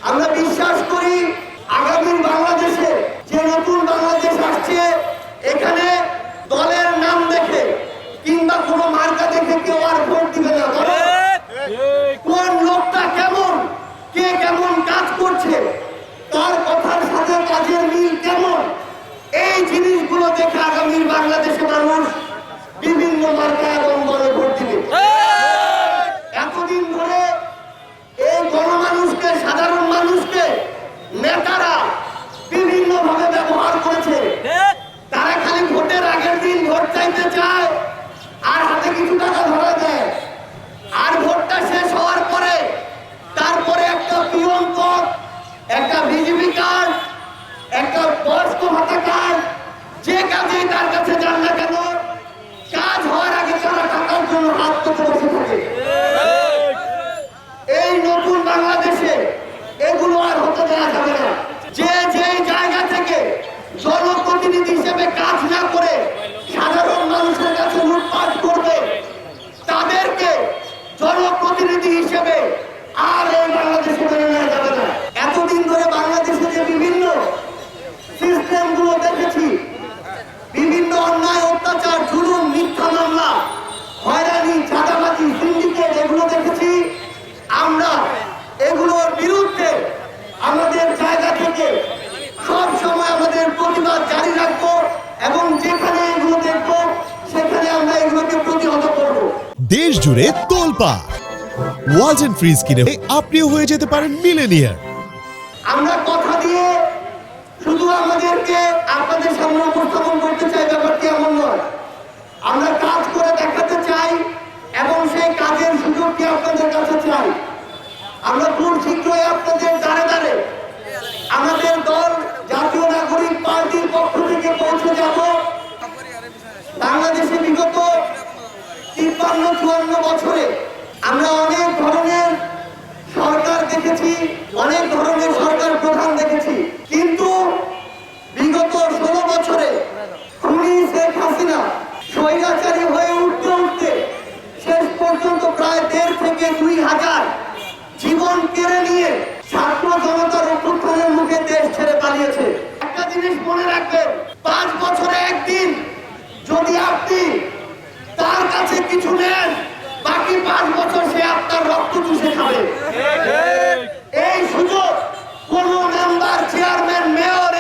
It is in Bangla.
আমরা বিশ্বাস করি আগামীর বাংলাদেশে যে নতুন বাংলাদেশ আসছে, এখানে দলের নাম দেখে কিংবা কোনো মার্কা দেখে কেউ আর ভোট দিবে না। কোন লোকটা কেমন, কে কেমন কাজ করছে, তার কথার সাথে কাজের মিল কেমন, এই জিনিসগুলো দেখে আগামীর বাংলাদেশে মানুষ বিভিন্ন মার্কা এবং দলে ভোট দিবে। এতদিন ধরে এই গণমানুষকে, সাধারণ মানুষকে নেতারা বিভিন্ন ভাবে ব্যবহার করেছে। তারা খালি ভোটের আগের দিন ভোট চাইতে চায় আর হাতে কিছু টাকা ধরা দেয়, আর ভোটটা শেষ হওয়ার পরে তারপরে একটা পিয়ন পদ, একটা বিজেপি কার্ড, একটা বয়স্ক ভাতা কার্ড, যে কাজে তার কাছে যান না কেন, কাজ হওয়ার আগে তারা টাকার জন্য হাত পেতে বসে থাকে। এই নতুন বাংলাদেশে এগুলো আর হতে দেওয়া যাবে না। যে যেই জায়গা থেকে জনপ্রতিনিধি হিসেবে কাজ না করে সাধারণ মানুষের কাছে লুটপাট করবে, তাদেরকে জনপ্রতিনিধি হিসেবে আর এই বাংলাদেশে মেনে নেওয়া যাবে না। এতদিন ধরে বাংলাদেশে যে বিভিন্ন সিস্টেমগুলো দেখেছি, বিভিন্ন অন্যায়, অত্যাচার, জুলুম, মিথ্যা মামলা, হয়রানি, চাঁদাবাজি, সিন্ডিকেট, এগুলো দেখেছি। আমরা এগুলোর বিরুদ্ধে আমাদের জায়গা থেকে সব সময় আমাদের প্রতিবাদ জারি রাখবো এবং যেখানে এগুলো দেখবো সেখানে আমরা এগুলোকে প্রতিহত করব। দেশ জুড়ে তোলপাড় ওয়ালটন ফ্রিজ কিনে আপনিও হয়ে যেতে পারেন মিলেনিয়ার। আমরা কথা দিয়ে শুধু আমাদেরকে আপনাদের সামনে উপস্থাপন করতে চাই, ব্যাপারটি এমন নয়। আমরা কাজ করে দেখাতে চাই এবং সেই কাজের সুযোগটি আপনাদের কাছে চাই। আমরা খুব শীঘ্রই আপনাদের দ্বারে দ্বারে আমাদের দল জাতীয় নাগরিক পার্টির পক্ষ থেকে পৌঁছে যাব। বাংলাদেশে বিগত 53-54 বছরে আমরা অনেক ধরনের সরকার দেখেছি, অনেক ধরনের সরকার প্রধান দেখেছি, কিন্তু বিগত 16 বছরে খুনি শেখ হাসিনা স্বৈরাচারী হয়ে উঠতে উঠতে শেষ পর্যন্ত প্রায় 1,500 থেকে 2,000 জীবন কেড়ে নিয়ে ছাত্র জনতার অভ্যুত্থানের মুখে দেশ ছেড়ে পালিয়েছে। একটা জিনিস মনে রাখবেন, 5 বছরে একদিন যদি আপনি তার কাছে কিছু নেন, বাকি 5 বছর সে আপনার রক্ত চুষে খাবে। এই সুযোগ কোন মেম্বার, চেয়ারম্যান, মেয়র